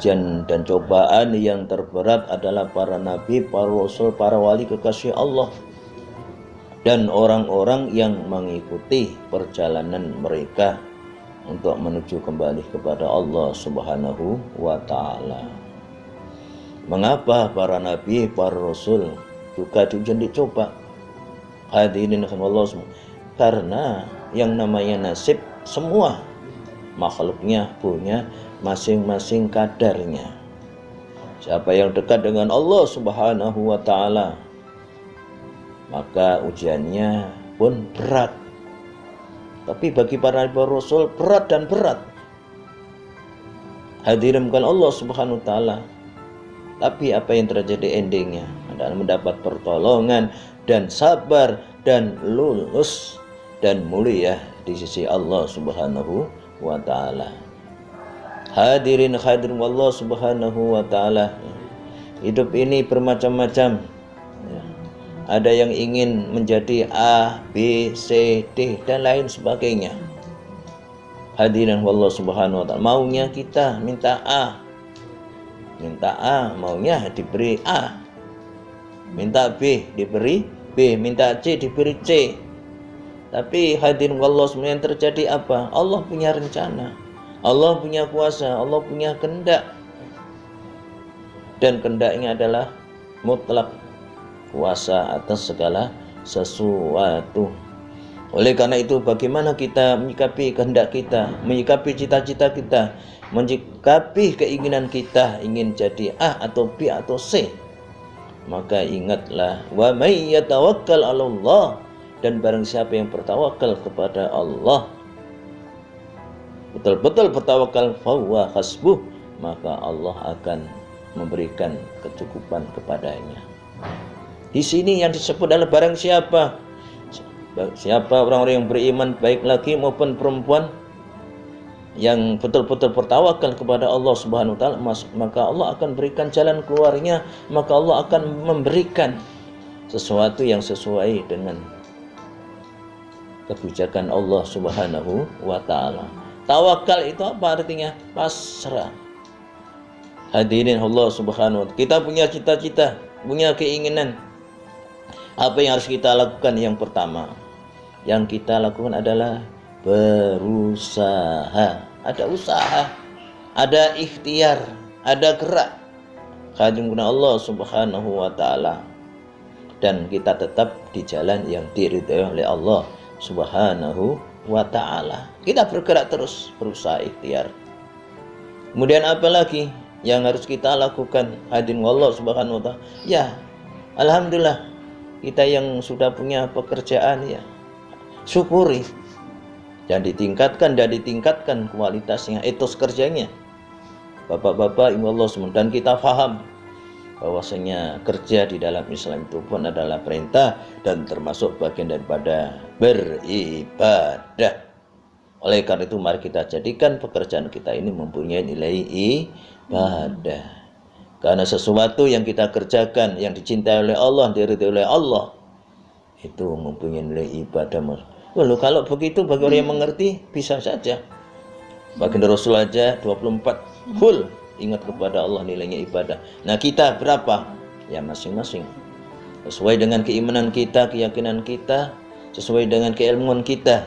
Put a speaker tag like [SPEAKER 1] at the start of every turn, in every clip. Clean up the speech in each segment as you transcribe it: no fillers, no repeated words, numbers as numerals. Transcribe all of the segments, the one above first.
[SPEAKER 1] ujian dan cobaan yang terberat adalah para nabi, para rasul, para wali kekasih Allah, dan orang-orang yang mengikuti perjalanan mereka untuk menuju kembali kepada Allah Subhanahu wa ta'ala. Mengapa para nabi, para rasul juga diujian, dicoba? Hadirin Allah semua. Karena yang namanya nasib, semua makhluknya punya masing-masing kadarnya. Siapa yang dekat dengan Allah Subhanahu wa ta'ala, maka ujiannya pun berat. Tapi bagi para nabi rasul berat dan berat. Hadirin Allah Subhanahu wa ta'ala. Tapi apa yang terjadi endingnya adalah mendapat pertolongan dan sabar dan lulus dan mulia di sisi Allah Subhanahu wa ta'ala. Hadirin Allah Subhanahu wa ta'ala. Hidup ini bermacam-macam. Ada yang ingin menjadi A, B, C, D dan lain sebagainya. Hadirin Allah Subhanahu wa ta'ala. Maunya kita minta A, maunya diberi A. Minta B, diberi B. Minta C, diberi C. Tapi hadirin Allah semua, yang terjadi apa? Allah punya rencana, Allah punya kuasa, Allah punya kehendak. Dan kehendaknya adalah mutlak, kuasa atas segala sesuatu. Oleh karena itu, bagaimana kita menyikapi kehendak kita, menyikapi cita-cita kita, menyikapi keinginan kita, ingin jadi A atau B atau C? Maka ingatlah, wa may yatawakkal 'alallah, dan barang siapa yang bertawakal kepada Allah, betul-betul bertawakal, fahuwa hasbuh, maka Allah akan memberikan kecukupan kepadanya. Di sini yang disebut adalah barang siapa orang-orang yang beriman, baik laki maupun perempuan, yang betul-betul bertawakal kepada Allah Subhanahu wa ta'ala, maka Allah akan berikan jalan keluarnya, maka Allah akan memberikan sesuatu yang sesuai dengan kebijakan Allah Subhanahu wa ta'ala. Tawakal itu apa artinya? Pasrah. Hadirin Allah Subhanahu wa ta'ala. Kita punya cita-cita, punya keinginan. Apa yang harus kita lakukan? Yang pertama yang kita lakukan adalah berusaha. Ada usaha, ada ikhtiar, ada gerak. Hadirin Allah Subhanahu wa ta'ala. Dan kita tetap di jalan yang diridhai oleh Allah Subhanahu wa ta'ala. Kita bergerak terus, berusaha, ikhtiar. Kemudian apa lagi yang harus kita lakukan? Hadirin Allah Subhanahu wa ta'ala. Ya, alhamdulillah, kita yang sudah punya pekerjaan, ya syukuri. Dan ditingkatkan kualitasnya, etos kerjanya. Bapak-bapak, ibu Allah semua. Dan kita faham bahwasanya kerja di dalam Islam itu pun adalah perintah dan termasuk bagian daripada beribadah. Oleh karena itu, mari kita jadikan pekerjaan kita ini mempunyai nilai ibadah. Karena sesuatu yang kita kerjakan, yang dicintai oleh Allah, diridhai oleh Allah, itu mempunyai nilai ibadah. Lalu kalau begitu, bagi orang yang mengerti, bisa saja. Baginda Rasul aja 24 full ingat kepada Allah, nilainya ibadah. Nah, kita berapa? Ya masing-masing, sesuai dengan keimanan kita, keyakinan kita, sesuai dengan keilmuan kita,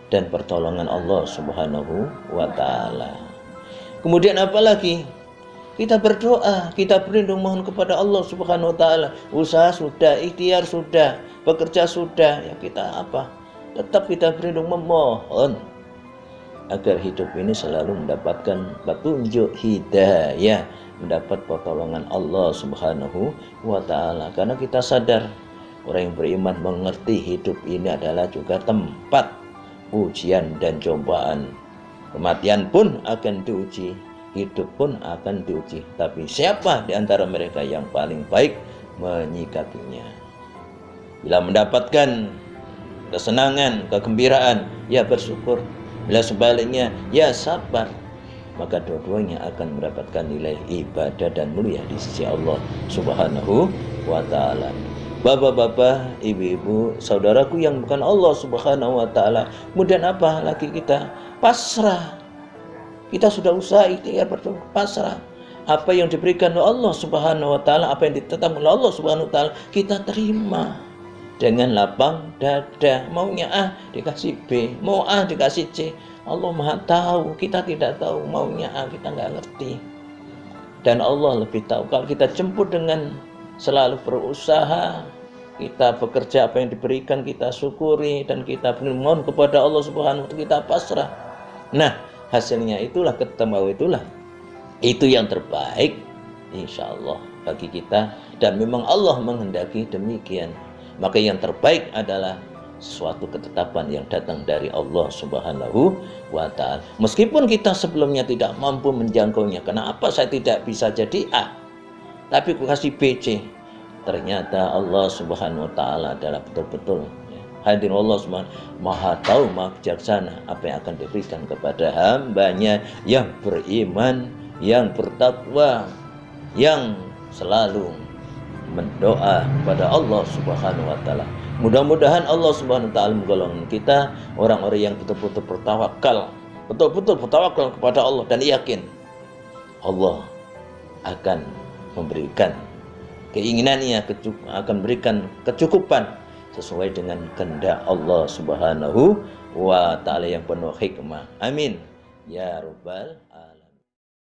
[SPEAKER 1] dan pertolongan Allah Subhanahu wa ta'ala. Kemudian apa lagi? Kita berdoa, kita berlindung mohon kepada Allah Subhanahu wa ta'ala. Usaha sudah, ikhtiar sudah, bekerja sudah, ya kita apa? Tetap kita berlindung memohon agar hidup ini selalu mendapatkan petunjuk hidayah, mendapat pertolongan Allah Subhanahu wa ta'ala. Karena kita sadar, orang yang beriman mengerti hidup ini adalah juga tempat ujian dan cobaan. Kematian pun akan diuji, hidup pun akan diuji. Tapi siapa di antara mereka yang paling baik menyikapinya? Bila mendapatkan kesenangan, kegembiraan, ya bersyukur. Bila sebaliknya, ya sabar. Maka dua-duanya akan mendapatkan nilai ibadah dan mulia di sisi Allah Subhanahu wa ta'ala. Bapak-bapak, ibu-ibu, saudaraku yang bukan Allah Subhanahu wa ta'ala, kemudian apa lagi kita? Pasrah. Kita sudah usaha, ikhtiar, pasrah. Apa yang diberikan oleh Allah Subhanahu wa taala, apa yang ditetapkan oleh Allah Subhanahu wa taala, kita terima dengan lapang dada. Maunya A dikasih B, mau A dikasih C. Allah Maha tahu, kita tidak tahu. Maunya A kita nggak ngerti, dan Allah lebih tahu. Kalau kita jemput dengan selalu berusaha, kita bekerja apa yang diberikan, kita syukuri, dan kita mohon kepada Allah Subhanahu wa taala, kita pasrah. Nah, hasilnya itulah, ketemu itu yang terbaik insya Allah bagi kita, dan memang Allah menghendaki demikian. Maka yang terbaik adalah suatu ketetapan yang datang dari Allah Subhanahu wa taala. Meskipun kita sebelumnya tidak mampu menjangkaunya, kenapa saya tidak bisa jadi A tapi aku kasih B, C? Ternyata Allah Subhanahu wa taala adalah betul-betul hadir. Allah Subhanahu Maha tahu, Maha bijaksana apa yang akan diberikan kepada hambanya yang beriman, yang bertakwa, yang selalu mendoa kepada Allah Subhanahu wa taala. Mudah-mudahan Allah Subhanahu wa taala menggolongkan kita orang-orang yang betul-betul bertawakal, betul-betul bertawakal kepada Allah, dan yakin Allah akan memberikan keinginannya, akan memberikan kecukupan sesuai dengan kehendak Allah Subhanahu wa taala yang penuh hikmah. Amin ya rabbal